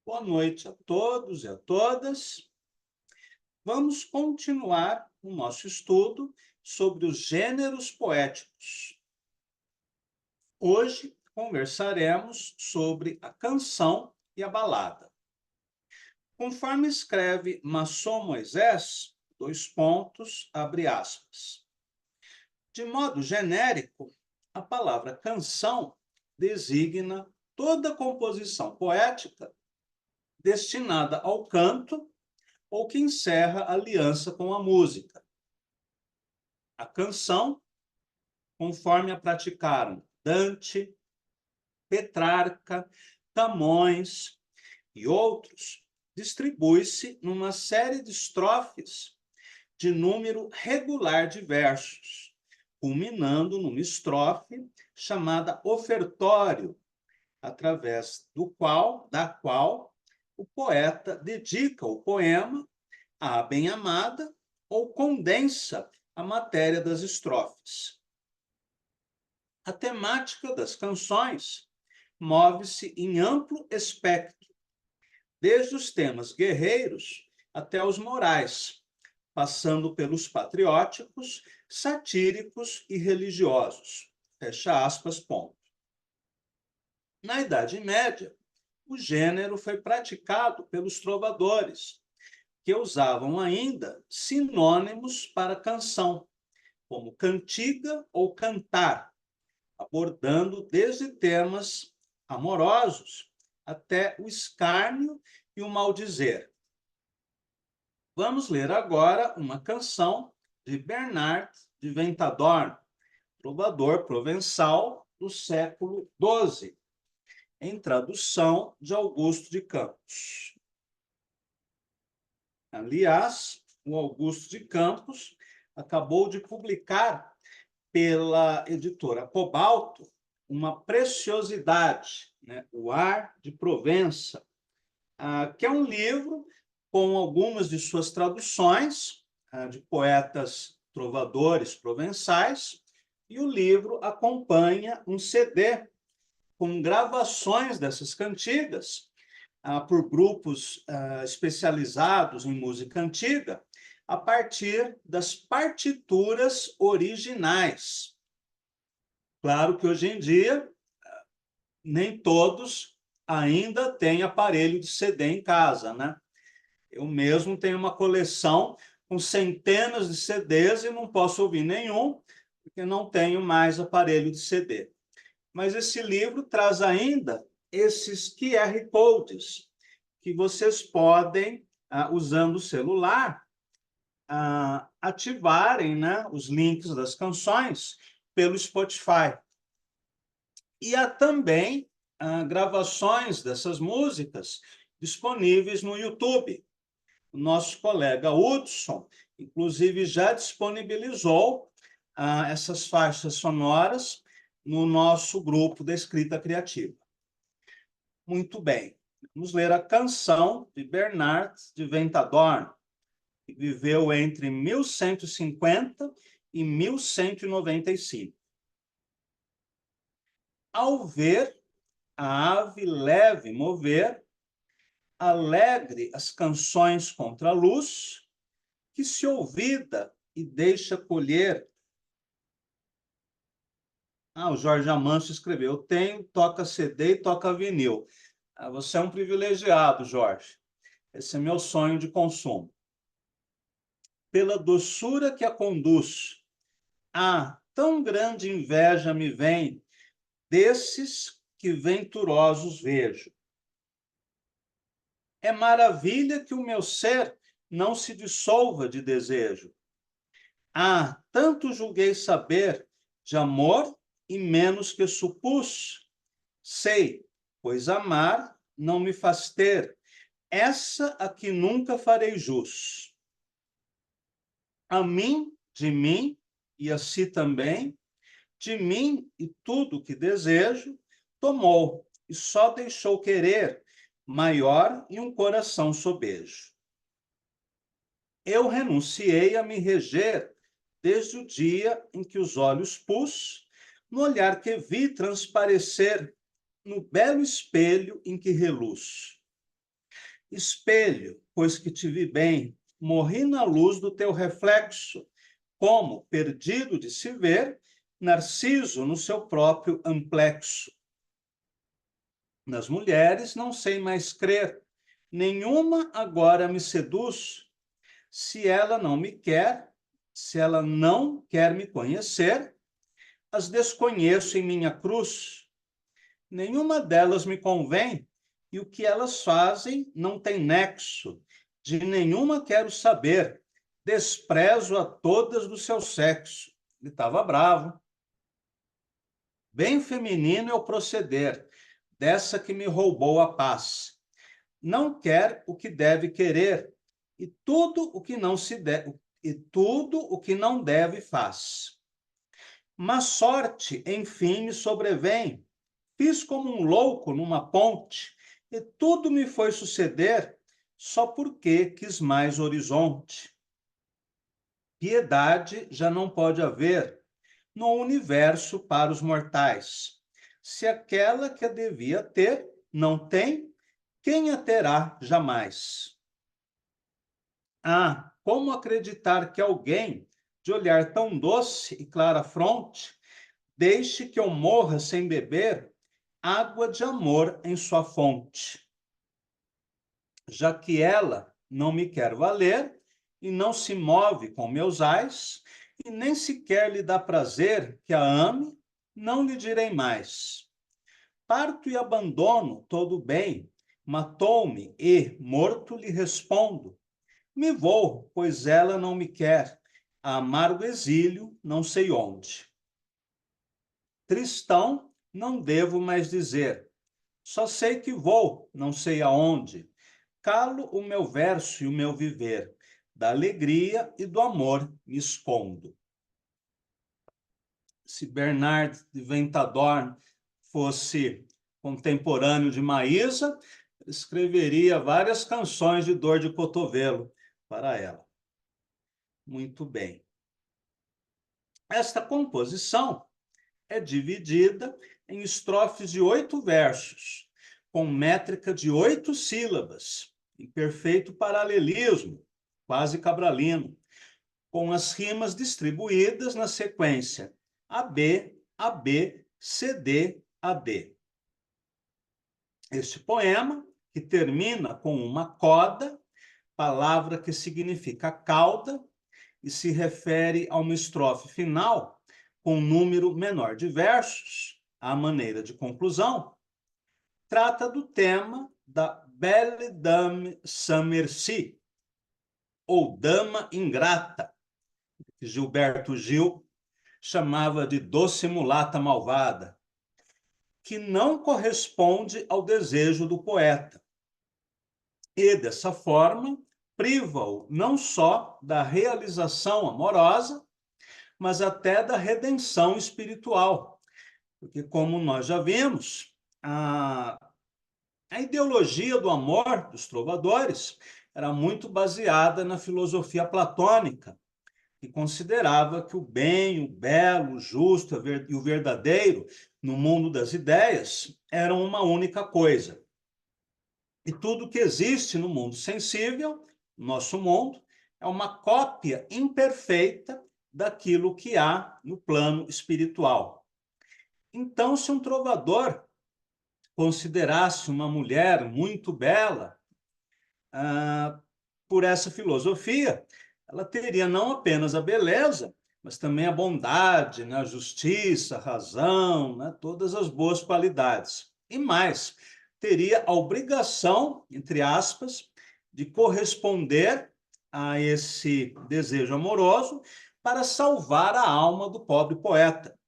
Boa noite a todos e a todas. Vamos continuar o nosso estudo sobre os gêneros poéticos. Hoje conversaremos sobre a canção e a balada. Conforme escreve Masson Moisés, abre aspas. De modo genérico, a palavra canção designa toda composição poética destinada ao canto ou que encerra aliança com a música. A canção, conforme a praticaram Dante, Petrarca, Camões e outros, distribui-se numa série de estrofes de número regular de versos, culminando numa estrofe chamada ofertório, através da qual o poeta dedica o poema à bem-amada ou condensa a matéria das estrofes. A temática das canções move-se em amplo espectro, desde os temas guerreiros até os morais, passando pelos patrióticos, satíricos e religiosos. Fecha aspas, ponto. Na Idade Média, o gênero foi praticado pelos trovadores, que usavam ainda sinônimos para canção, como cantiga ou cantar, abordando desde temas amorosos até o escárnio e o maldizer. Vamos ler agora uma canção de Bernard de Ventadorn, trovador provençal do século XII, em tradução de Augusto de Campos. Aliás, o Augusto de Campos acabou de publicar pela editora Cobalto uma preciosidade, né? O Ar de Provença, que é um livro com algumas de suas traduções de poetas trovadores provençais, e o livro acompanha um CD com gravações dessas cantigas por grupos especializados em música antiga, a partir das partituras originais. Claro que hoje em dia nem todos ainda têm aparelho de CD em casa, né? Eu mesmo tenho uma coleção com centenas de CDs e não posso ouvir nenhum, porque não tenho mais aparelho de CD. Mas esse livro traz ainda esses QR Codes, que vocês podem, usando o celular, ativarem, né, os links das canções pelo Spotify. E há também gravações dessas músicas disponíveis no YouTube. O nosso colega Hudson, inclusive, já disponibilizou essas faixas sonoras no nosso grupo da escrita criativa. Muito bem, vamos ler a canção de Bernard de Ventadorn, que viveu entre 1150 e 1195. Ao ver a ave leve mover, alegre as canções contra a luz, que se ouvida e deixa colher. O Jorge Amâncio escreveu: tenho, toca CD e toca vinil. Você é um privilegiado, Jorge. Esse é meu sonho de consumo. Pela doçura que a conduz, tão grande inveja me vem desses que venturosos vejo. É maravilha que o meu ser não se dissolva de desejo. Tanto julguei saber de amor e menos que supus. Sei, pois amar não me faz ter essa a que nunca farei jus. A mim, de mim, e a si também, de mim e tudo que desejo, tomou e só deixou querer maior e um coração sobejo. Eu renunciei a me reger desde o dia em que os olhos pus, no olhar que vi transparecer no belo espelho em que reluz. Espelho, pois que te vi bem, morri na luz do teu reflexo, como, perdido de se ver, Narciso no seu próprio amplexo. Nas mulheres não sei mais crer, nenhuma agora me seduz. Se ela não me quer, se ela não quer me conhecer, as desconheço em minha cruz. Nenhuma delas me convém, e o que elas fazem não tem nexo. De nenhuma quero saber, desprezo a todas do seu sexo. Ele estava bravo. Bem feminino é o proceder dessa que me roubou a paz. Não quer o que deve querer, e tudo o que não se deve, e tudo o que não deve faz. Mas sorte, enfim, me sobrevém. Fiz como um louco numa ponte, e tudo me foi suceder só porque quis mais horizonte. Piedade já não pode haver no universo para os mortais. Se aquela que a devia ter não tem, quem a terá jamais? Ah, como acreditar que alguém de olhar tão doce e clara fronte deixe que eu morra sem beber água de amor em sua fonte? Já que ela não me quer valer e não se move com meus ais, e nem sequer lhe dá prazer que a ame, não lhe direi mais. Parto e abandono todo o bem, matou-me e, morto, lhe respondo. Me vou, pois ela não me quer, a amargo exílio, não sei onde. Tristão, não devo mais dizer, só sei que vou, não sei aonde. Calo o meu verso e o meu viver, da alegria e do amor me escondo. Se Bernard de Ventadorn fosse contemporâneo de Maísa, escreveria várias canções de dor de cotovelo para ela. Muito bem. Esta composição é dividida em estrofes de 8 versos, com métrica de 8 sílabas, em perfeito paralelismo, quase cabralino, com as rimas distribuídas na sequência AB, AB, CD, AD. Este poema, que termina com uma coda, palavra que significa cauda, e se refere a uma estrofe final com um número menor de versos, à maneira de conclusão, trata do tema da Belle Dame sans merci, ou Dama Ingrata, que Gilberto Gil chamava de doce mulata malvada, que não corresponde ao desejo do poeta. E, dessa forma, priva-o não só da realização amorosa, mas até da redenção espiritual. Porque, como nós já vimos, a ideologia do amor dos trovadores era muito baseada na filosofia platônica, que considerava que o bem, o belo, o justo e o verdadeiro no mundo das ideias eram uma única coisa. E tudo que existe no mundo sensível, nosso mundo, é uma cópia imperfeita daquilo que há no plano espiritual. Então, se um trovador considerasse uma mulher muito bela, por essa filosofia, ela teria não apenas a beleza, mas também a bondade, né, a justiça, a razão, né, todas as boas qualidades. E mais, teria a obrigação, entre aspas, de corresponder a esse desejo amoroso para salvar a alma do pobre poeta.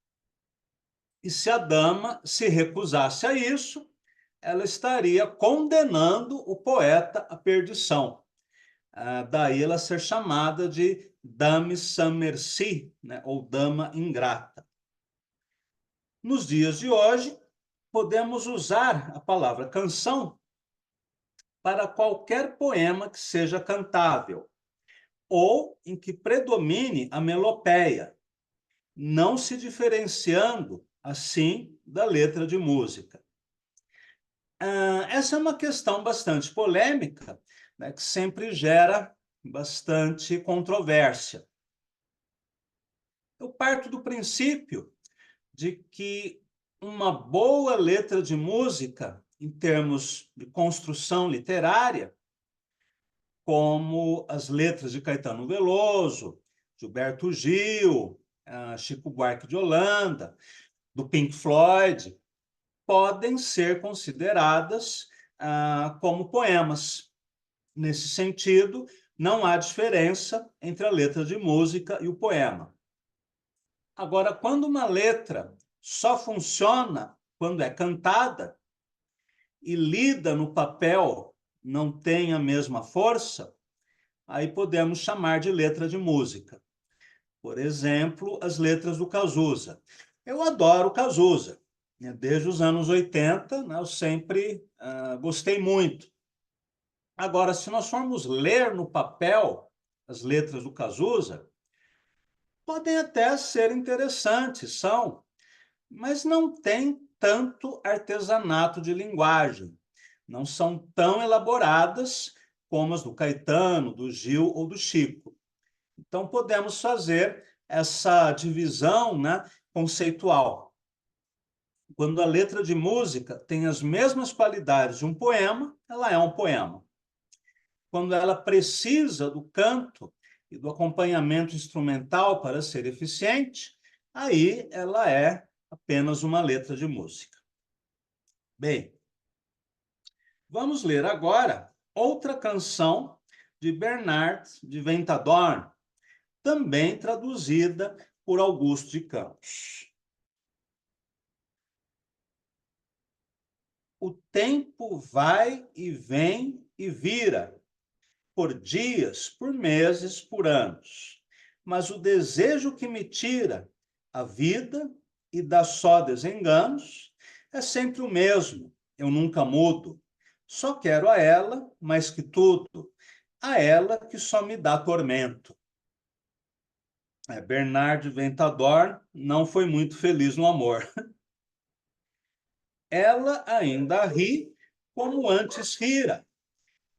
E se a dama se recusasse a isso, ela estaria condenando o poeta à perdição. Daí ela ser chamada de Dame sans merci, né, ou Dama Ingrata. Nos dias de hoje, podemos usar a palavra canção para qualquer poema que seja cantável, ou em que predomine a melopeia, não se diferenciando, assim, da letra de música. Essa é uma questão bastante polêmica, né, que sempre gera bastante controvérsia. Eu parto do princípio de que uma boa letra de música, em termos de construção literária, como as letras de Caetano Veloso, Gilberto Gil, Chico Buarque de Holanda, do Pink Floyd, podem ser consideradas como poemas. Nesse sentido, não há diferença entre a letra de música e o poema. Agora, quando uma letra só funciona quando é cantada e lida no papel não tem a mesma força, aí podemos chamar de letra de música. Por exemplo, as letras do Cazuza. Eu adoro Cazuza. Desde os anos 80, né, eu sempre gostei muito. Agora, se nós formos ler no papel as letras do Cazuza, podem até ser interessantes, são, mas não tem tanto artesanato de linguagem. Não são tão elaboradas como as do Caetano, do Gil ou do Chico. Então, podemos fazer essa divisão, né, conceitual. Quando a letra de música tem as mesmas qualidades de um poema, ela é um poema. Quando ela precisa do canto e do acompanhamento instrumental para ser eficiente, aí ela é apenas uma letra de música. Bem, vamos ler agora outra canção de Bernard de Ventadorn, também traduzida por Augusto de Campos. O tempo vai e vem e vira, por dias, por meses, por anos. Mas o desejo que me tira a vida e dá só desenganos é sempre o mesmo, eu nunca mudo. Só quero a ela mais que tudo, a ela que só me dá tormento. Bernard Ventadorn não foi muito feliz no amor. Ela ainda ri como antes rira.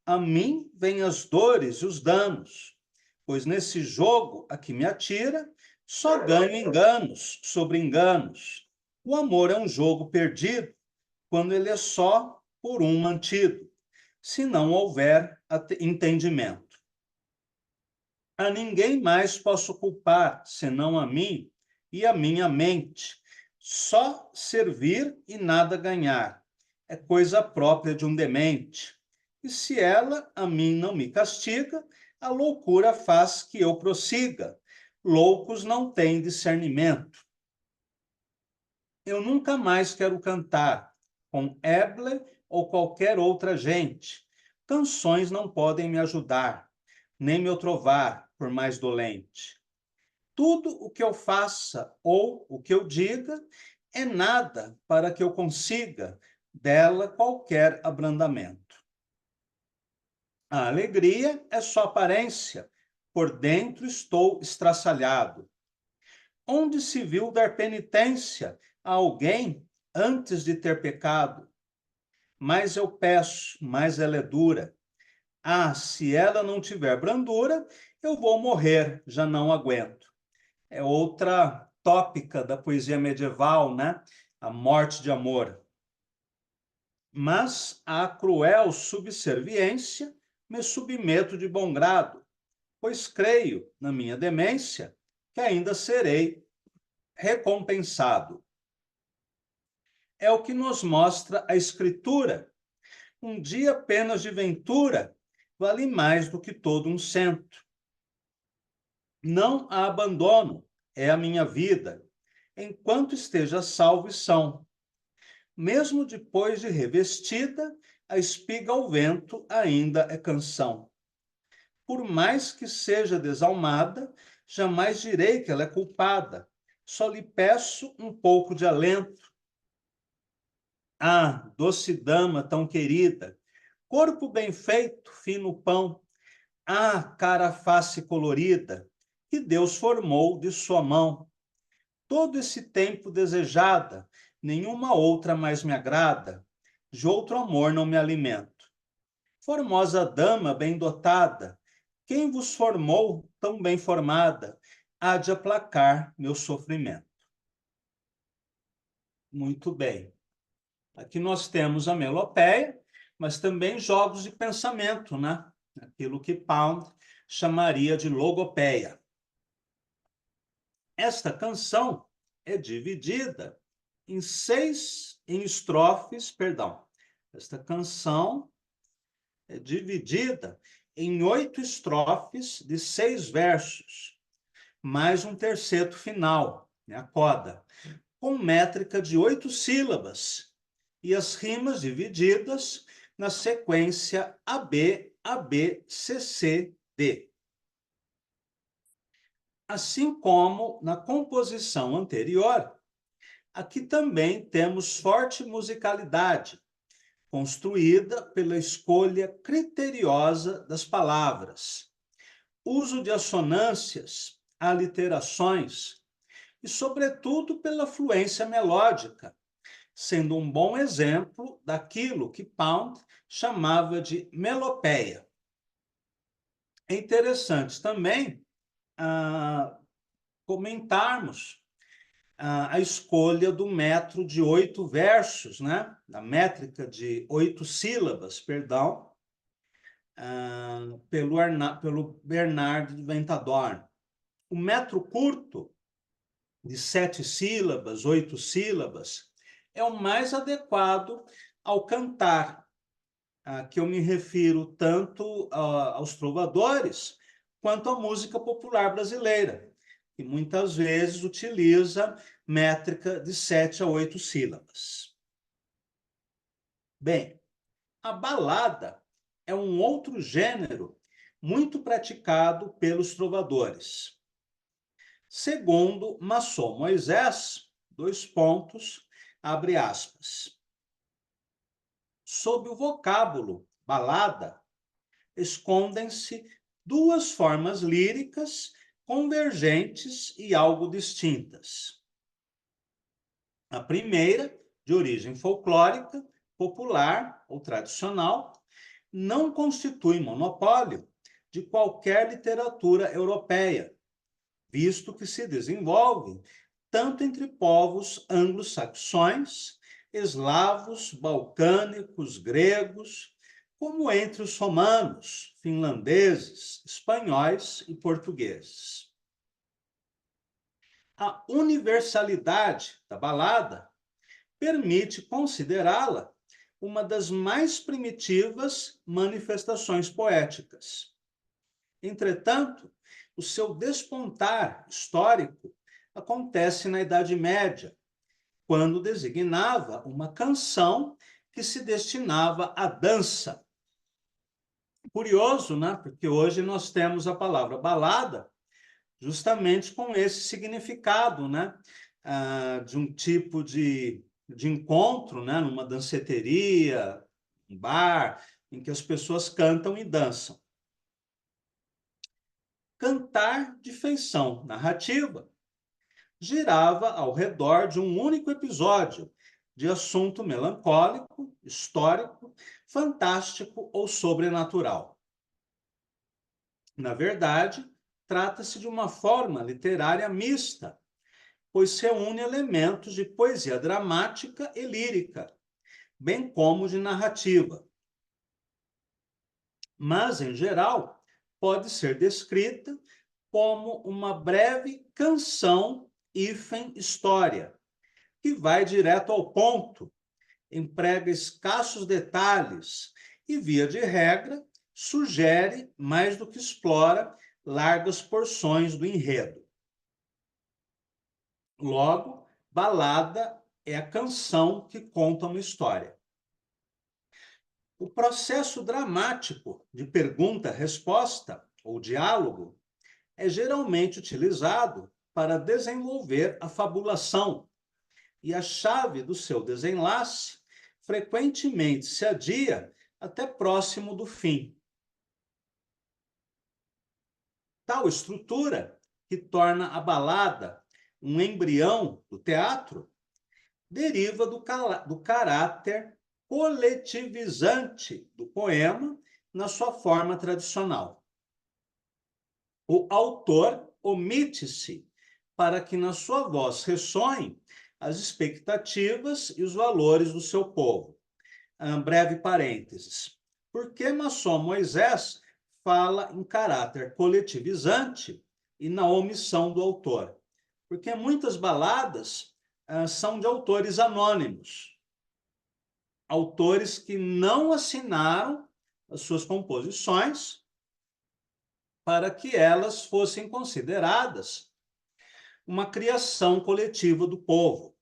A mim vêm as dores e os danos, pois nesse jogo a que me atira, só ganho enganos sobre enganos. O amor é um jogo perdido quando ele é só por um mantido, se não houver entendimento. A ninguém mais posso culpar, senão a mim e a minha mente. Só servir e nada ganhar é coisa própria de um demente. E se ela a mim não me castiga, a loucura faz que eu prossiga. Loucos não têm discernimento. Eu nunca mais quero cantar com Ebler ou qualquer outra gente. Canções não podem me ajudar, nem me trovar, por mais dolente. Tudo o que eu faça ou o que eu diga é nada para que eu consiga dela qualquer abrandamento. A alegria é só aparência, por dentro estou estraçalhado. Onde se viu dar penitência a alguém antes de ter pecado? Mais eu peço, mais ela é dura. Ah, se ela não tiver brandura, eu vou morrer, já não aguento. É outra tópica da poesia medieval, né? A morte de amor. Mas à cruel subserviência me submeto de bom grado, pois creio, na minha demência, que ainda serei recompensado. É o que nos mostra a Escritura. Um dia apenas de ventura vale mais do que todo um cento. Não a abandono, é a minha vida, enquanto esteja salvo e são. Mesmo depois de revestida, a espiga ao vento ainda é canção. Por mais que seja desalmada, jamais direi que ela é culpada. Só lhe peço um pouco de alento. Ah, doce dama tão querida, corpo bem feito, fino pão. Ah, cara face colorida, que Deus formou de sua mão. Todo esse tempo desejada, nenhuma outra mais me agrada, de outro amor não me alimento. Formosa dama bem dotada, quem vos formou tão bem formada, há de aplacar meu sofrimento. Muito bem. Aqui nós temos a melopeia, mas também jogos de pensamento, né? Aquilo que Pound chamaria de logopeia. Esta canção é dividida em estrofes, perdão. Esta canção é dividida em 8 estrofes de 6 versos, mais um terceto final, né, a coda, com métrica de 8 sílabas, e as rimas divididas na sequência AB, AB, CC, D. Assim como na composição anterior, aqui também temos forte musicalidade, construída pela escolha criteriosa das palavras, uso de assonâncias, aliterações e, sobretudo, pela fluência melódica, sendo um bom exemplo daquilo que Pound chamava de melopeia. É interessante também comentarmos a escolha do metro de 8 versos, né? Da métrica de 8 sílabas, perdão, pelo Bernard de Ventadorn. O metro curto, de 7 sílabas, 8 sílabas, é o mais adequado ao cantar, que eu me refiro tanto aos trovadores quanto à música popular brasileira, que muitas vezes utiliza métrica de 7 a 8 sílabas. Bem, a balada é um outro gênero muito praticado pelos trovadores. Segundo Masson Moisés, abre aspas. Sob o vocábulo balada, escondem-se 2 formas líricas convergentes e algo distintas. A primeira, de origem folclórica, popular ou tradicional, não constitui monopólio de qualquer literatura europeia, visto que se desenvolve tanto entre povos anglo-saxões, eslavos, balcânicos, gregos, como entre os romanos, finlandeses, espanhóis e portugueses. A universalidade da balada permite considerá-la uma das mais primitivas manifestações poéticas. Entretanto, o seu despontar histórico acontece na Idade Média, quando designava uma canção que se destinava à dança. Curioso, né? Porque hoje nós temos a palavra balada justamente com esse significado, né? De um tipo de encontro, né? Numa danceteria, um bar, em que as pessoas cantam e dançam. Cantar de feição narrativa girava ao redor de um único episódio de assunto melancólico, histórico, fantástico ou sobrenatural. Na verdade, trata-se de uma forma literária mista, pois reúne elementos de poesia dramática e lírica, bem como de narrativa. Mas, em geral, pode ser descrita como uma breve canção história, que vai direto ao ponto, emprega escassos detalhes e, via de regra, sugere, mais do que explora, largas porções do enredo. Logo, balada é a canção que conta uma história. O processo dramático de pergunta-resposta, ou diálogo, é geralmente utilizado para desenvolver a fabulação, e a chave do seu desenlace frequentemente se adia até próximo do fim. Tal estrutura, que torna a balada um embrião do teatro, deriva do caráter coletivizante do poema na sua forma tradicional. O autor omite-se para que na sua voz ressoem as expectativas e os valores do seu povo. Breve parênteses. Por que Maçom Moisés fala em caráter coletivizante e na omissão do autor? Porque muitas baladas são de autores anônimos, autores que não assinaram as suas composições para que elas fossem consideradas uma criação coletiva do povo,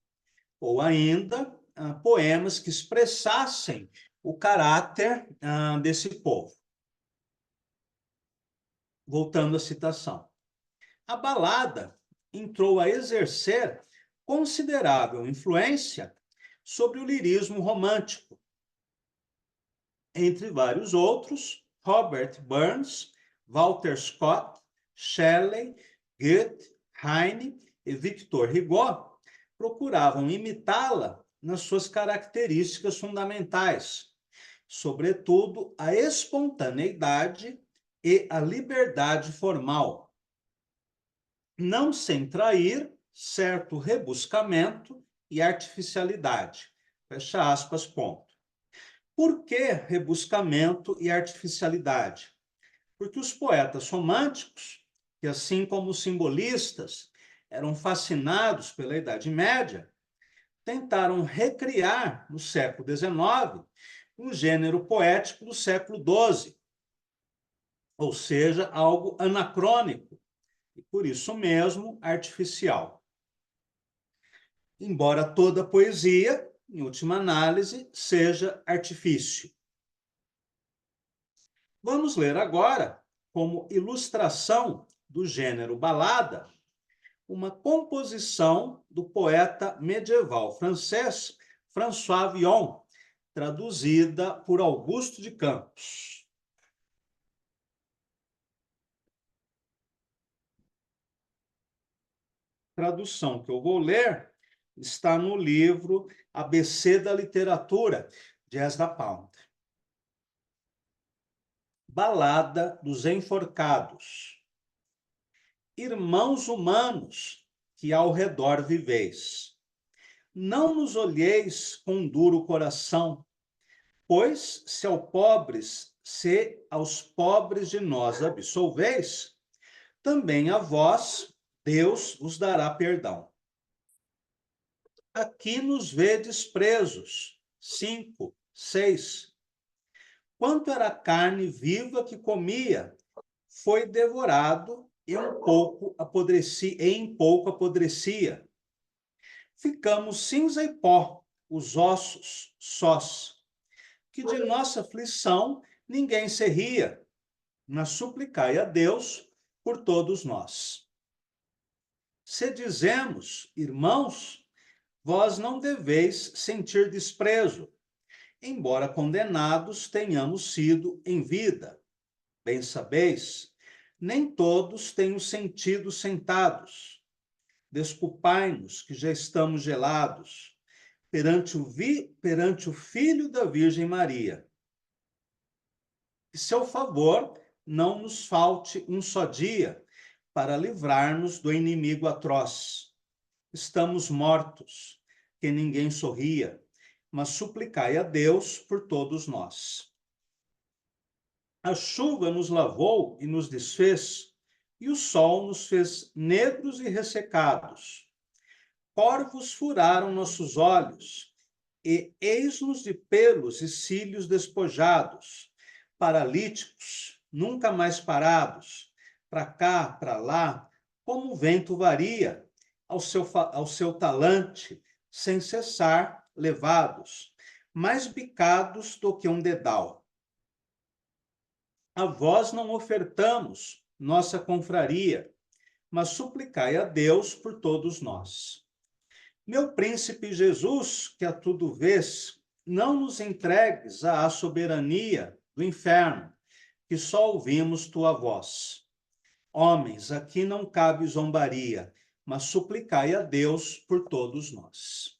ou ainda poemas que expressassem o caráter desse povo. Voltando à citação. A balada entrou a exercer considerável influência sobre o lirismo romântico. Entre vários outros, Robert Burns, Walter Scott, Shelley, Goethe, Heine e Victor Hugo procuravam imitá-la nas suas características fundamentais, sobretudo a espontaneidade e a liberdade formal, não sem trair certo rebuscamento e artificialidade. Fecha aspas, ponto. Por que rebuscamento e artificialidade? Porque os poetas românticos, que assim como os simbolistas eram fascinados pela Idade Média, tentaram recriar no século XIX um gênero poético do século XII, ou seja, algo anacrônico e, por isso mesmo, artificial. Embora toda poesia, em última análise, seja artifício. Vamos ler agora, como ilustração do gênero balada, uma composição do poeta medieval francês François Villon, traduzida por Augusto de Campos. A tradução que eu vou ler está no livro ABC da Literatura, de Ezra Pound. Balada dos Enforcados. Irmãos humanos que ao redor viveis, não nos olheis com duro coração, pois se aos pobres de nós absolveis, também a vós Deus vos dará perdão. Aqui nos vedes presos. 5, 6. Quanto era carne viva que comia, foi devorado e em pouco apodrecia. Ficamos cinza e pó, os ossos sós, que de nossa aflição ninguém se ria, mas suplicai a Deus por todos nós. Se dizemos, irmãos, vós não deveis sentir desprezo, embora condenados tenhamos sido em vida. Bem sabeis, nem todos têm o sentido sentados. Desculpai-nos que já estamos gelados perante o Filho da Virgem Maria. Que seu favor não nos falte um só dia para livrar-nos do inimigo atroz. Estamos mortos, que ninguém sorria, mas suplicai a Deus por todos nós. A chuva nos lavou e nos desfez, e o sol nos fez negros e ressecados. Corvos furaram nossos olhos, e eis-nos de pelos e cílios despojados, paralíticos, nunca mais parados, para cá, para lá, como o vento varia, ao seu talante, sem cessar, levados, mais bicados do que um dedal. A vós não ofertamos nossa confraria, mas suplicai a Deus por todos nós. Meu príncipe Jesus, que a tudo vês, não nos entregues à soberania do inferno, que só ouvimos tua voz. Homens, aqui não cabe zombaria, mas suplicai a Deus por todos nós.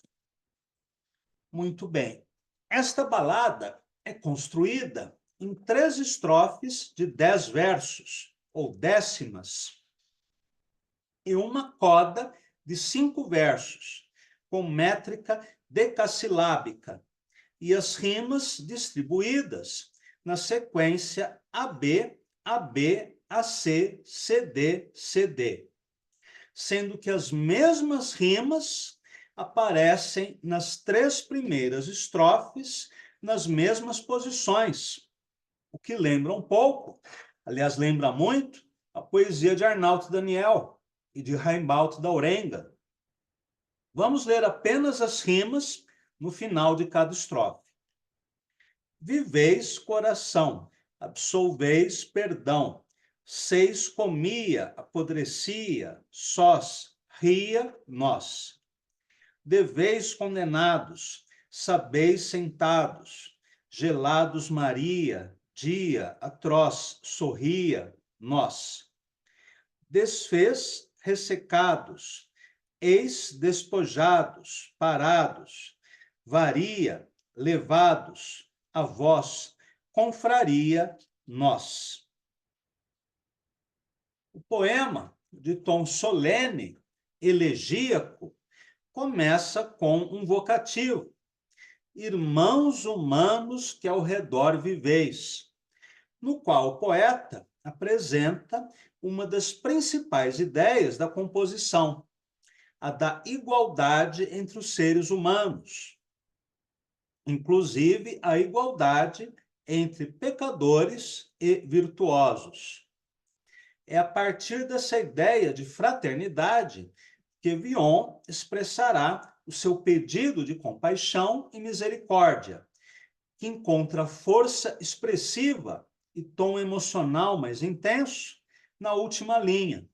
Muito bem. Esta balada é construída em 3 estrofes de 10 versos, ou décimas, e uma coda de 5 versos, com métrica decassilábica, e as rimas distribuídas na sequência AB, AB, AC, CD, CD, sendo que as mesmas rimas aparecem nas 3 primeiras estrofes, nas mesmas posições, o que lembra um pouco, aliás, lembra muito, a poesia de Arnaldo Daniel e de Raimbaldo da Orenga. Vamos ler apenas as rimas no final de cada estrofe. Viveis coração, absolveis perdão, seis comia, apodrecia, sós, ria, nós. Deveis condenados, sabeis sentados, gelados Maria, dia, atroz, sorria, nós. Desfez, ressecados, eis despojados, parados, varia, levados, a vós, confraria, nós. O poema, de tom solene, elegíaco, começa com um vocativo. Irmãos humanos que ao redor viveis, no qual o poeta apresenta uma das principais ideias da composição, a da igualdade entre os seres humanos, inclusive a igualdade entre pecadores e virtuosos. É a partir dessa ideia de fraternidade que Villon expressará o seu pedido de compaixão e misericórdia, que encontra força expressiva e tom emocional mais intenso na última linha.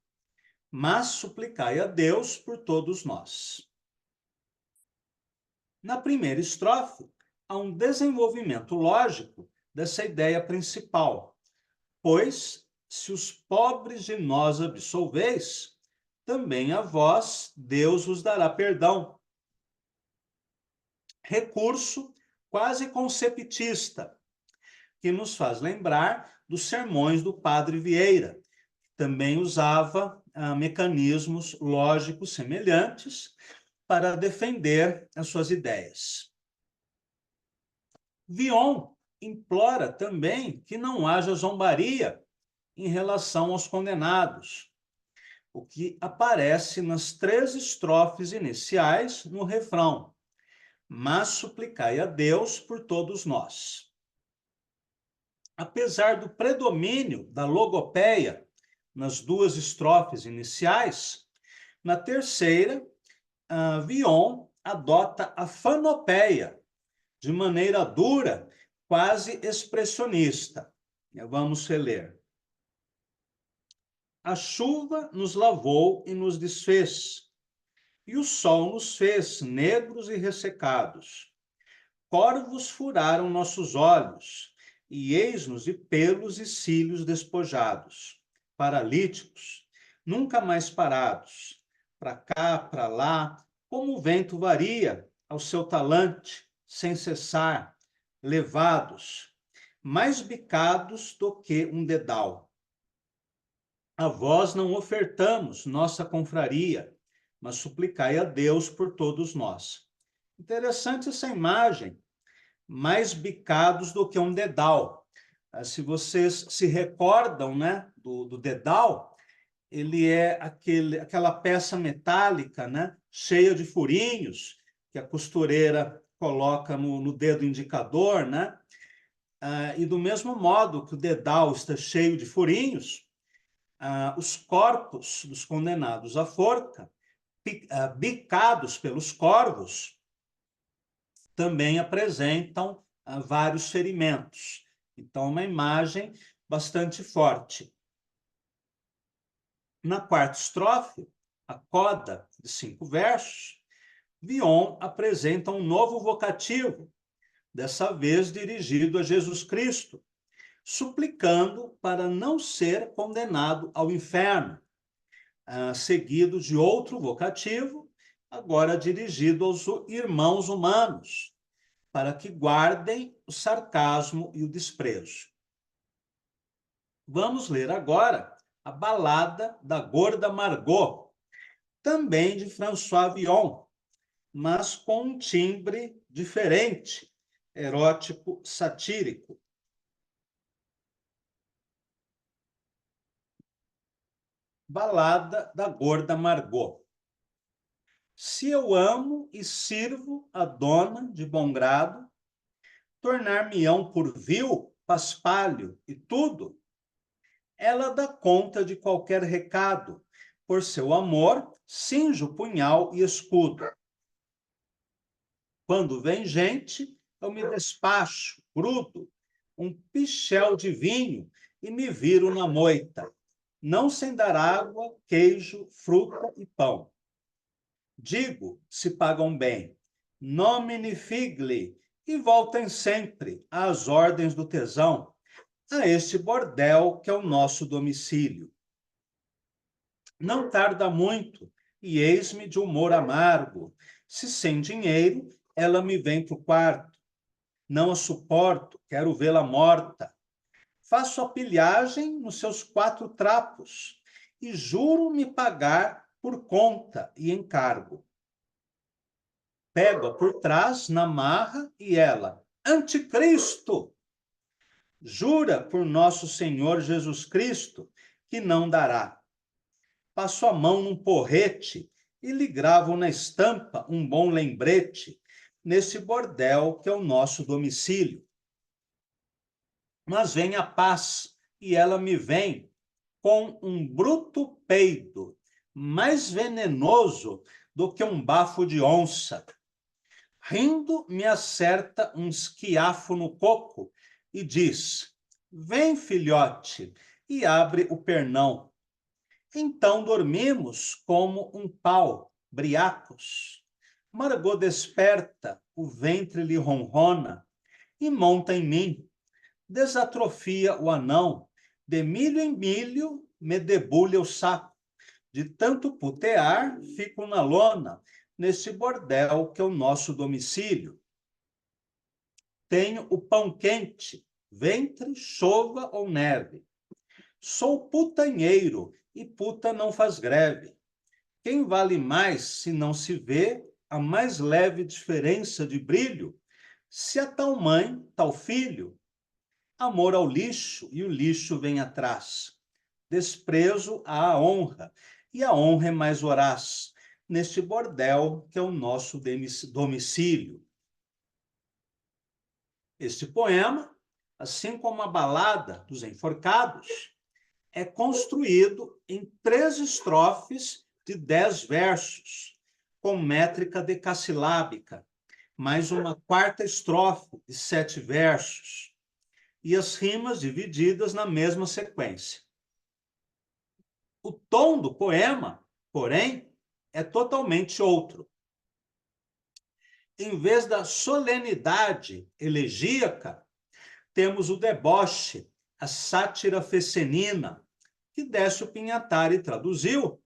Mas suplicai a Deus por todos nós. Na primeira estrofe, há um desenvolvimento lógico dessa ideia principal, pois, se os pobres de nós absolveis, também a vós Deus vos dará perdão. Recurso quase conceptista, que nos faz lembrar dos sermões do Padre Vieira, que também usava mecanismos lógicos semelhantes para defender as suas ideias. Villon implora também que não haja zombaria em relação aos condenados, o que aparece nas 3 estrofes iniciais no refrão, mas suplicai a Deus por todos nós. Apesar do predomínio da logopeia nas 2 estrofes iniciais, na terceira, Villon adota a fanopeia, de maneira dura, quase expressionista. Vamos reler. A chuva nos lavou e nos desfez, e o sol nos fez negros e ressecados. Corvos furaram nossos olhos, e eis-nos de pelos e cílios despojados, paralíticos, nunca mais parados, para cá, para lá, como o vento varia ao seu talante, sem cessar, levados, mais bicados do que um dedal. A vós não ofertamos nossa confraria, mas suplicai a Deus por todos nós. Interessante essa imagem, mais bicados do que um dedal. Se vocês se recordam, né, do dedal, ele é aquela peça metálica, né, cheia de furinhos, que a costureira coloca no dedo indicador, né? E do mesmo modo que o dedal está cheio de furinhos, os corpos dos condenados à forca, bicados pelos corvos, também apresentam vários ferimentos. Então, uma imagem bastante forte. Na quarta estrofe, a coda de 5 versos, Villon apresenta um novo vocativo, dessa vez dirigido a Jesus Cristo, suplicando para não ser condenado ao inferno, seguido de outro vocativo, agora dirigido aos irmãos humanos, para que guardem o sarcasmo e o desprezo. Vamos ler agora a Balada da Gorda Margot, também de François Villon, mas com um timbre diferente, erótico satírico. Balada da Gorda Margot. Se eu amo e sirvo a dona de bom grado, tornar-me-ão por vil, paspalho e tudo, ela dá conta de qualquer recado, por seu amor, cinjo punhal e escudo. Quando vem gente, eu me despacho, grudo, um pichel de vinho e me viro na moita, não sem dar água, queijo, fruta e pão. Digo, se pagam bem, nomine figli, e voltem sempre às ordens do tesão, a este bordel que é o nosso domicílio. Não tarda muito, e eis-me de humor amargo. Se sem dinheiro, ela me vem para o quarto. Não a suporto, quero vê-la morta. Faço a pilhagem nos seus 4 trapos e juro me pagar por conta e encargo. Pego-a por trás na marra e ela, Anticristo! Jura por nosso Senhor Jesus Cristo que não dará. Passo a mão num porrete e lhe gravo na estampa um bom lembrete, nesse bordel que é o nosso domicílio. Mas vem a paz, e ela me vem com um bruto peido, mais venenoso do que um bafo de onça. Rindo, me acerta um esquiafo no coco e diz, vem, filhote, e abre o pernão. Então dormimos como um pau, briacos. Margot desperta, o ventre lhe ronrona, e monta em mim. Desatrofia o anão, de milho em milho me debulha o saco. De tanto putear, fico na lona, nesse bordel que é o nosso domicílio. Tenho o pão quente, ventre, chova ou neve. Sou putanheiro, e puta não faz greve. Quem vale mais se não se vê a mais leve diferença de brilho? Se a tal mãe, tal filho, amor ao lixo e o lixo vem atrás. Desprezo à honra, e a honra é mais voraz, neste bordel que é o nosso domicílio. Este poema, assim como a Balada dos Enforcados, é construído em 3 estrofes de 10 versos, com métrica decassilábica, mais uma 4ª estrofe de 7 versos, e as rimas divididas na mesma sequência. O tom do poema, porém, é totalmente outro. Em vez da solenidade elegíaca, temos o deboche, a sátira fecenina, que Décio Pinhatari traduziu,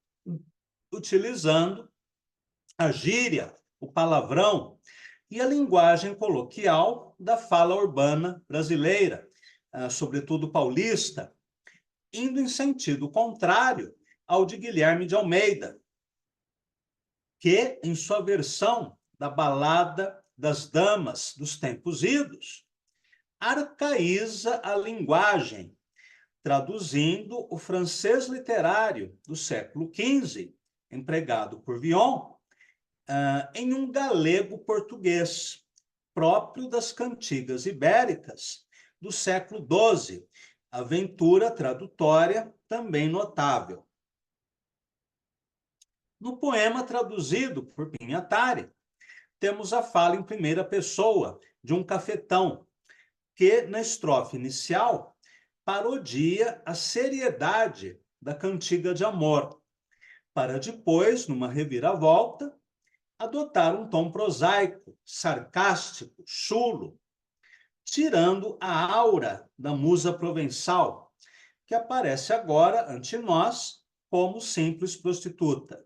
utilizando a gíria, o palavrão e a linguagem coloquial da fala urbana brasileira, sobretudo paulista, indo em sentido contrário ao de Guilherme de Almeida, que, em sua versão da Balada das Damas dos Tempos Idos, arcaiza a linguagem, traduzindo o francês literário do século XV, empregado por Villon, em um galego português, próprio das cantigas ibéricas do século XII, aventura tradutória também notável. No poema traduzido por Pinhatari, temos a fala em primeira pessoa de um cafetão, que, na estrofe inicial, parodia a seriedade da cantiga de amor, para depois, numa reviravolta, adotar um tom prosaico, sarcástico, chulo, tirando a aura da musa provençal, que aparece agora ante nós como simples prostituta.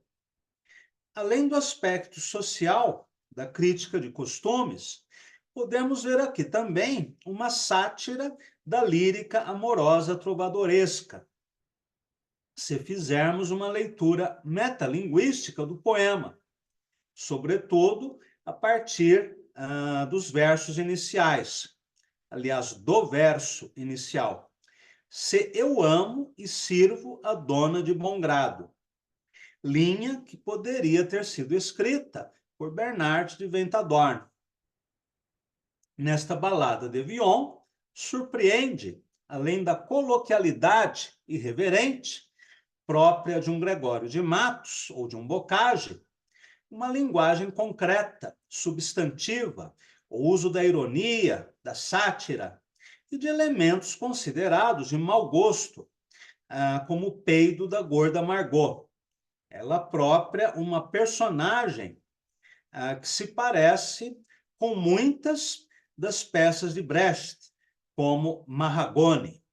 Além do aspecto social da crítica de costumes, Podemos ver aqui também uma sátira da lírica amorosa trovadoresca, se fizermos uma leitura metalinguística do poema, sobretudo a partir dos versos iniciais, aliás, do verso inicial. Se eu amo e sirvo a dona de bom grado. Linha que poderia ter sido escrita por Bernard de Ventadorn. Nesta balada de Villon, surpreende, além da coloquialidade irreverente própria de um Gregório de Matos ou de um Bocage, uma linguagem concreta, substantiva, o uso da ironia, da sátira e de elementos considerados de mau gosto, como o peido da gorda Margot. Ela própria, uma personagem que se parece com muitas das peças de Brecht, como Mahagoni.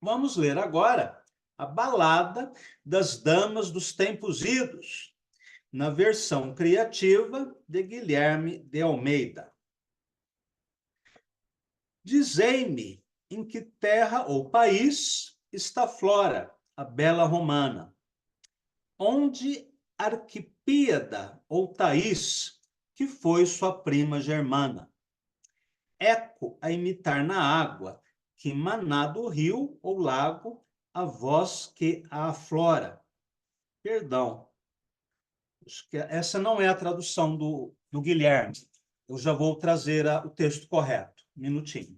Vamos ler agora a Balada das Damas dos Tempos Idos, na versão criativa de Guilherme de Almeida. Dizei-me em que terra ou país está Flora, a bela romana, onde Arquipíada ou Thaís, que foi sua prima germana. Eco a imitar na água, que maná do rio ou lago, a voz que a aflora. Perdão, acho que essa não é a tradução do Guilherme. Eu já vou trazer o texto correto. Um minutinho.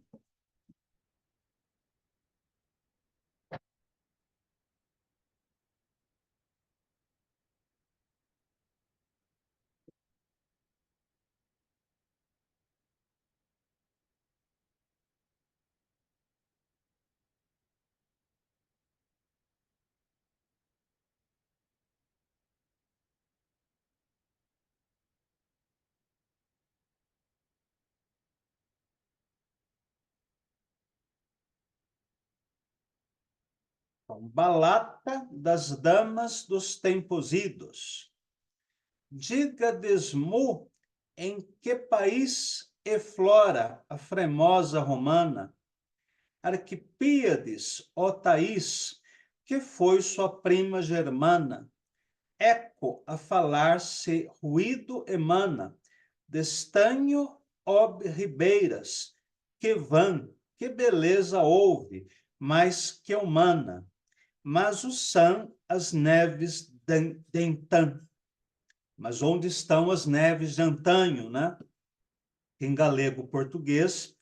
Então, Balada das Damas dos Tempos Idos. Diga desmu em que país eflora a fremosa romana, Arquipíades, ó Thaís, que foi sua prima germana. Eco a falar-se ruído emana, destanho ob ribeiras, que vã, que beleza houve, mais que humana. Mas o são as neves d'entã. Mas onde estão as neves de antanho, né? Em galego-português,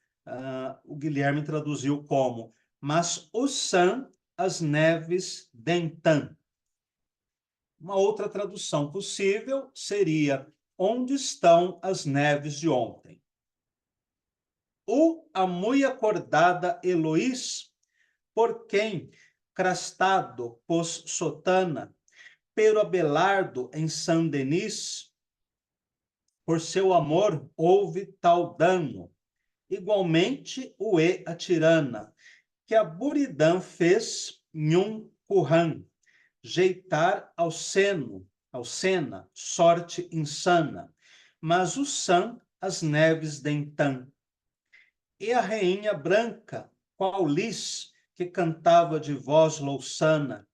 o Guilherme traduziu como mas o são as neves d'entã. Uma outra tradução possível seria onde estão as neves de ontem. A mui acordada Eloís, por quem crastado pos sotana, pero Abelardo em Saint-Denis, por seu amor houve tal dano. Igualmente o a tirana, que a buridã fez nhum currã, jeitar ao sena, sorte insana, mas o são as neves d'entã. E a rainha branca, qual lis, que cantava de voz louçana,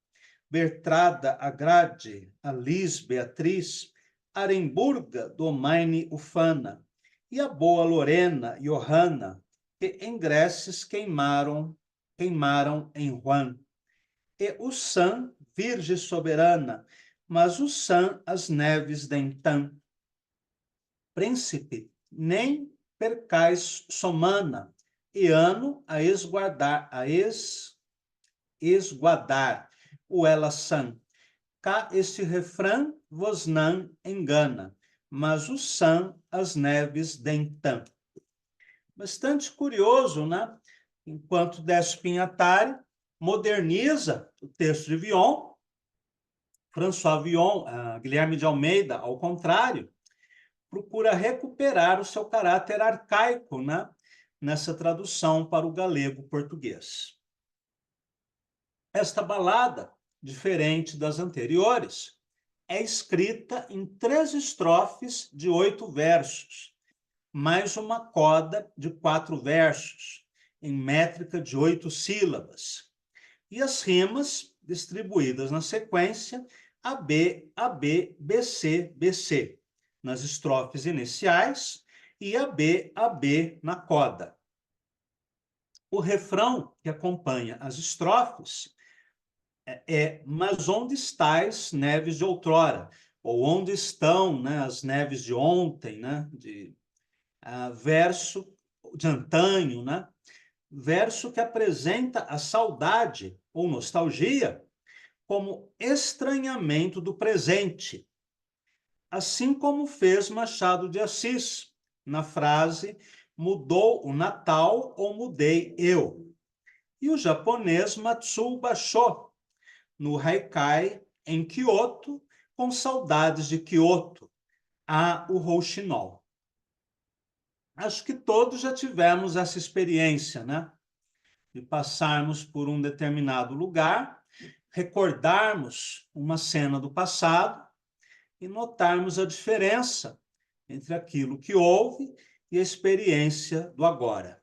Bertrada Agrade, a Lis Beatriz, Aremburga, Domaine Ufana, e a boa Lorena Johanna, que em Grécias queimaram em Juan. E o sã, Virgem soberana, mas o sã as neves d'entã. Príncipe, nem percais somana, e ano a esguardar, o ela sã. Cá este refrão vos não engana, mas o são as neves d'entã. Bastante curioso, né? Enquanto Décio Pinhatari moderniza o texto de Villon, François Villon, Guilherme de Almeida, ao contrário, procura recuperar o seu caráter arcaico, né? Nessa tradução para o galego-português. Esta balada, diferente das anteriores, é escrita em 3 estrofes de 8 versos, mais uma coda de 4 versos, em métrica de 8 sílabas. E as rimas distribuídas na sequência AB, AB, BC, BC, nas estrofes iniciais, e AB, AB na coda. O refrão que acompanha as estrofes mas onde estais, neves de outrora? Ou onde estão, né, as neves de ontem, né? Verso de antanho, né? Verso que apresenta a saudade ou nostalgia como estranhamento do presente, assim como fez Machado de Assis na frase mudou o Natal ou mudei eu. E o japonês Matsuo Basho, no Haikai em Kyoto, com saudades de Kyoto, a o rouxinol. Acho que todos já tivemos essa experiência, né? De passarmos por um determinado lugar, recordarmos uma cena do passado e notarmos a diferença entre aquilo que houve e a experiência do agora.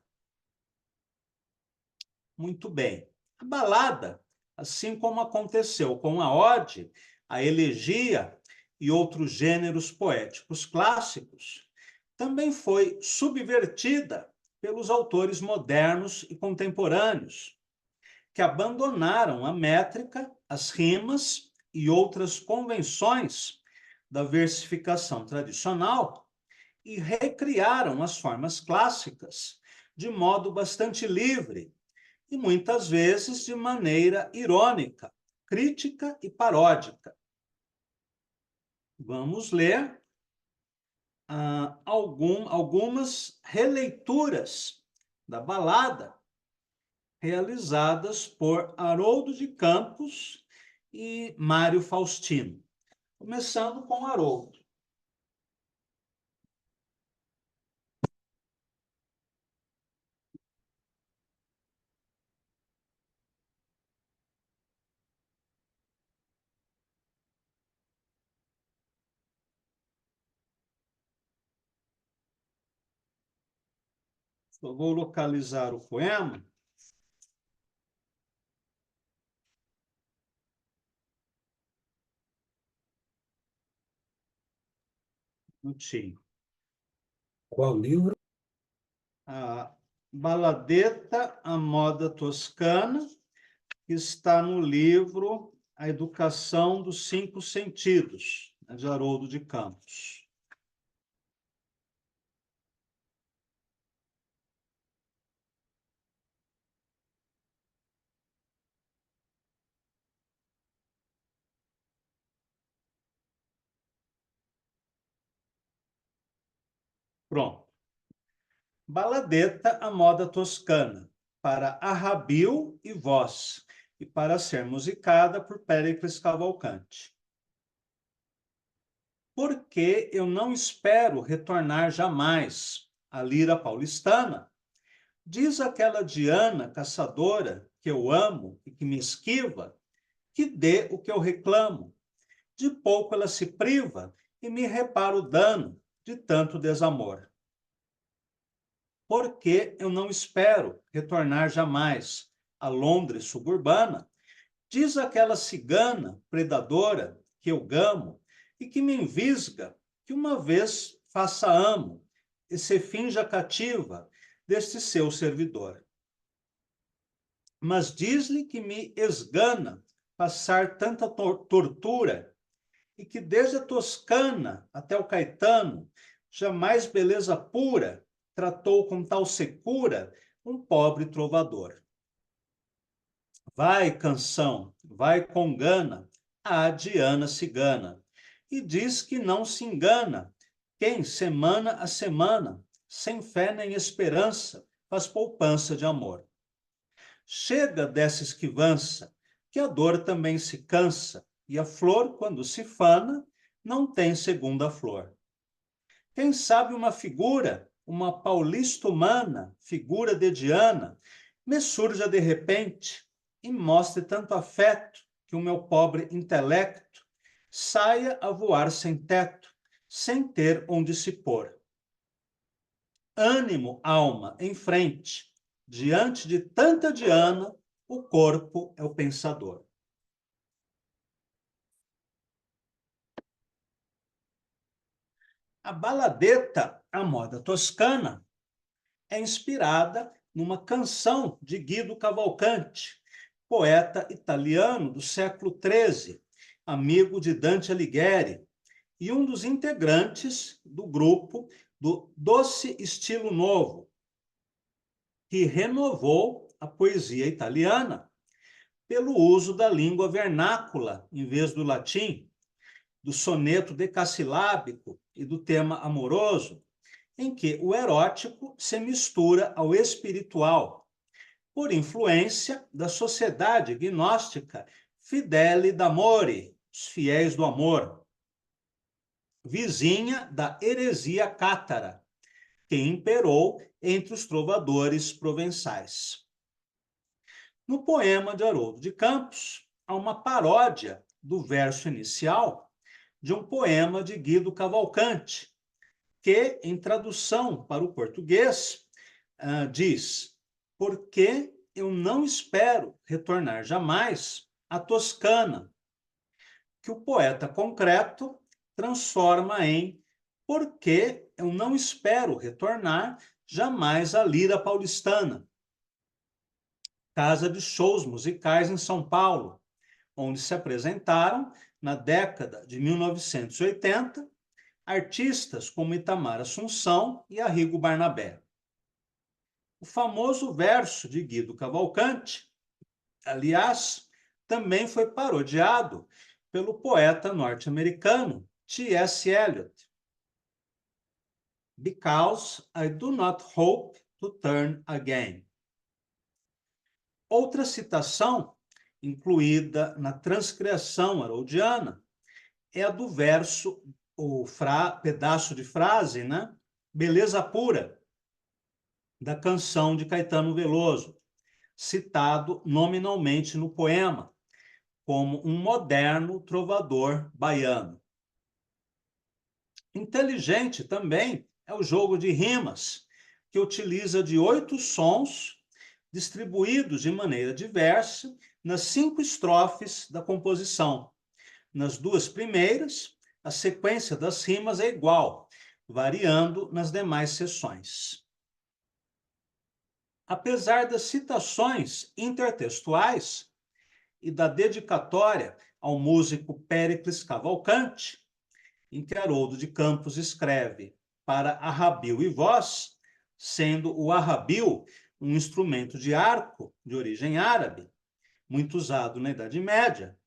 Muito bem. A balada, assim como aconteceu com a ode, a elegia e outros gêneros poéticos clássicos, também foi subvertida pelos autores modernos e contemporâneos, que abandonaram a métrica, as rimas e outras convenções da versificação tradicional e recriaram as formas clássicas de modo bastante livre e muitas vezes de maneira irônica, crítica e paródica. Vamos ler algumas releituras da balada realizadas por Haroldo de Campos e Mário Faustino. Começando com Haroldo. Eu vou localizar o poema. Qual livro? A Baladeta, a Moda Toscana, que está no livro A Educação dos Cinco Sentidos, de Haroldo de Campos. Pronto. Baladeta, a Moda Toscana, para arrabil e voz, e para ser musicada por Péricles Cavalcante. Porque eu não espero retornar jamais à lira paulistana, diz aquela Diana caçadora que eu amo e que me esquiva, que dê o que eu reclamo. De pouco ela se priva e me repara o dano de tanto desamor. Porque eu não espero retornar jamais à Londres suburbana, diz aquela cigana predadora que eu gamo e que me envisga, que uma vez faça amo e se finja cativa deste seu servidor. Mas diz-lhe que me esgana passar tanta tortura e que desde a Toscana até o Caetano, jamais beleza pura tratou com tal secura um pobre trovador. Vai, canção, vai com gana, a Diana cigana, e diz que não se engana quem, semana a semana, sem fé nem esperança, faz poupança de amor. Chega dessa esquivança, que a dor também se cansa, e a flor, quando se fana, não tem segunda flor. Quem sabe uma figura, uma paulista humana, figura de Diana, me surja de repente e mostre tanto afeto que o meu pobre intelecto saia a voar sem teto, sem ter onde se pôr. Ânimo, alma, em frente. Diante de tanta diana, o corpo é o pensador. A baladeta à moda toscana é inspirada numa canção de Guido Cavalcanti, poeta italiano do século XIII, amigo de Dante Alighieri, e um dos integrantes do grupo do Doce Estilo Novo, que renovou a poesia italiana pelo uso da língua vernácula em vez do latim, do soneto decassilábico e do tema amoroso, em que o erótico se mistura ao espiritual, por influência da sociedade gnóstica Fideli d'Amore, os fiéis do amor, vizinha da heresia cátara, que imperou entre os trovadores provençais. No poema de Haroldo de Campos, há uma paródia do verso inicial de um poema de Guido Cavalcanti, que, em tradução para o português, diz: porque eu não espero retornar jamais à Toscana, que o poeta concreto transforma em porque eu não espero retornar jamais à Lira Paulistana, casa de shows musicais em São Paulo, onde se apresentaram, na década de 1980, artistas como Itamar Assunção e Arrigo Barnabé. O famoso verso de Guido Cavalcanti, aliás, também foi parodiado pelo poeta norte-americano T.S. Eliot. Because I do not hope to turn again. Outra citação, incluída na transcriação haroldiana, é a do verso, pedaço de frase, né? Beleza Pura, da canção de Caetano Veloso, citado nominalmente no poema, como um moderno trovador baiano. Inteligente também é o jogo de rimas, que utiliza de 8 sons distribuídos de maneira diversa nas 5 estrofes da composição. Nas 2 primeiras, a sequência das rimas é igual, variando nas demais seções. Apesar das citações intertextuais e da dedicatória ao músico Péricles Cavalcanti, em que Haroldo de Campos escreve para arrabil e voz, sendo o arrabil um instrumento de arco de origem árabe, muito usado na Idade Média,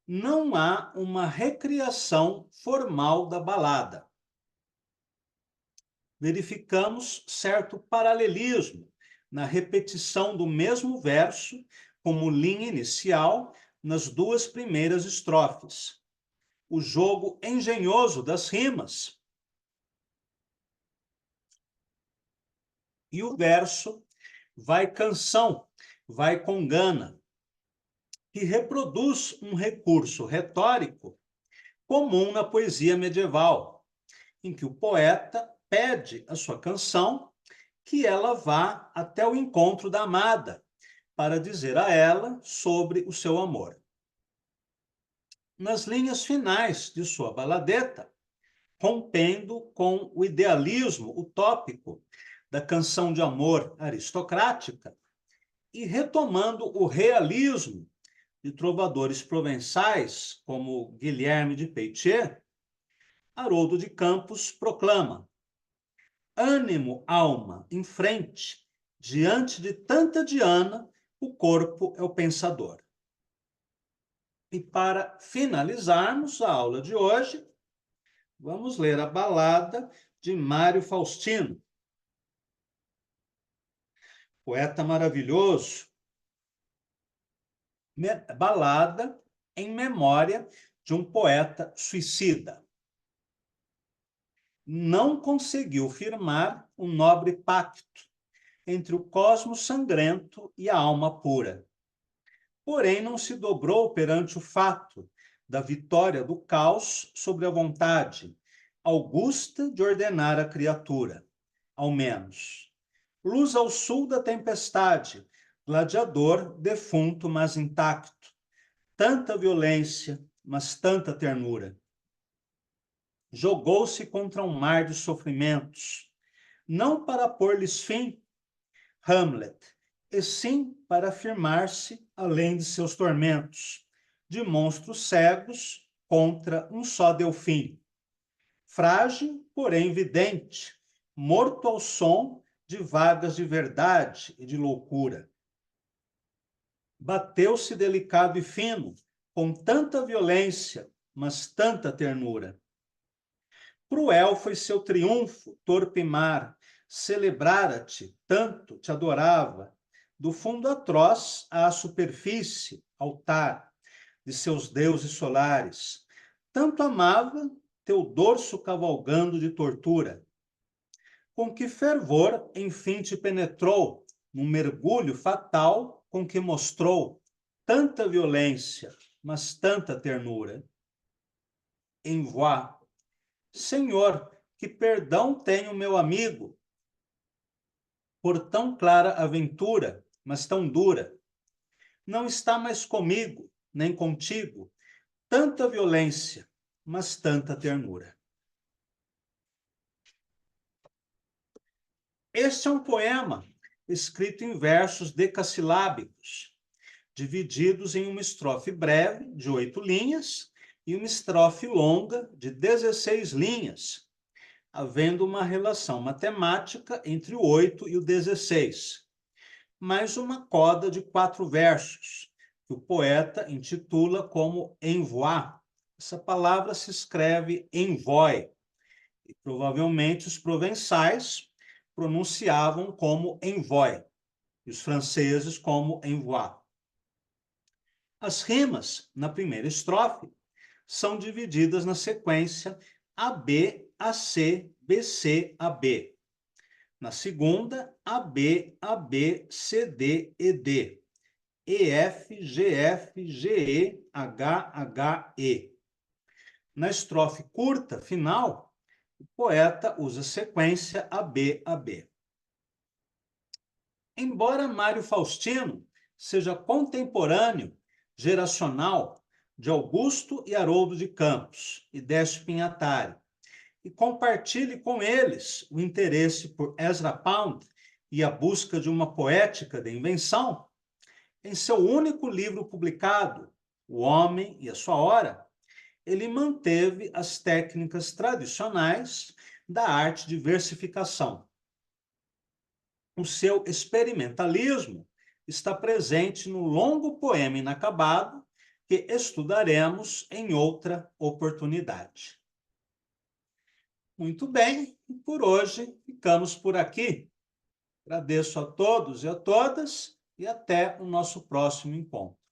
não há uma recriação formal da balada. Verificamos certo paralelismo na repetição do mesmo verso como linha inicial nas 2 primeiras estrofes. O jogo engenhoso das rimas. E o verso vai canção, vai com gana, que reproduz um recurso retórico comum na poesia medieval, em que o poeta pede à sua canção que ela vá até o encontro da amada, para dizer a ela sobre o seu amor. Nas linhas finais de sua baladeta, rompendo com o idealismo utópico da canção de amor aristocrática e retomando o realismo de trovadores provençais, como Guilherme de Poitiers, Haroldo de Campos proclama: ânimo, alma, em frente, diante de tanta diana, o corpo é o pensador. E para finalizarmos a aula de hoje, vamos ler a balada de Mário Faustino, poeta maravilhoso, balada em memória de um poeta suicida. Não conseguiu firmar um nobre pacto entre o cosmos sangrento e a alma pura. Porém, não se dobrou perante o fato da vitória do caos sobre a vontade augusta de ordenar a criatura, ao menos. Luz ao sul da tempestade, gladiador defunto, mas intacto. Tanta violência, mas tanta ternura. Jogou-se contra um mar de sofrimentos, não para pôr-lhes fim, Hamlet, e sim para afirmar-se além de seus tormentos, de monstros cegos contra um só Delfim. Frágil, porém vidente, morto ao som de vagas de verdade e de loucura. Bateu-se delicado e fino, com tanta violência, mas tanta ternura. Cruel foi seu triunfo, torpe mar, celebrara-te, tanto te adorava, do fundo atroz à superfície, altar de seus deuses solares. Tanto amava, teu dorso cavalgando de tortura. Com que fervor, enfim, te penetrou, num mergulho fatal com que mostrou tanta violência, mas tanta ternura. Envoie, Senhor, que perdão tem o meu amigo, por tão clara aventura, mas tão dura. Não está mais comigo, nem contigo, tanta violência, mas tanta ternura. Este é um poema escrito em versos decassilábicos, divididos em uma estrofe breve, de 8 linhas, e uma estrofe longa, de 16 linhas, havendo uma relação matemática entre o 8 e o 16, mais uma coda de 4 versos, que o poeta intitula como envoi. Essa palavra se escreve envoi, e provavelmente os provençais pronunciavam como envoi, e os franceses como envoi. As rimas, na primeira estrofe, são divididas na sequência AB, AC, BC, AB. Na segunda, AB, AB, CD, ED. EF, GF, GE, H, HE. Na estrofe curta, final, o poeta usa a sequência AB, AB. Embora Mário Faustino seja contemporâneo, geracional, de Augusto e Haroldo de Campos e Décio Pinhatari, e compartilhe com eles o interesse por Ezra Pound e a busca de uma poética da invenção, em seu único livro publicado, O Homem e a Sua Hora, ele manteve as técnicas tradicionais da arte de versificação. O seu experimentalismo está presente no longo poema inacabado que estudaremos em outra oportunidade. Muito bem, por hoje ficamos por aqui. Agradeço a todos e a todas e até o nosso próximo encontro.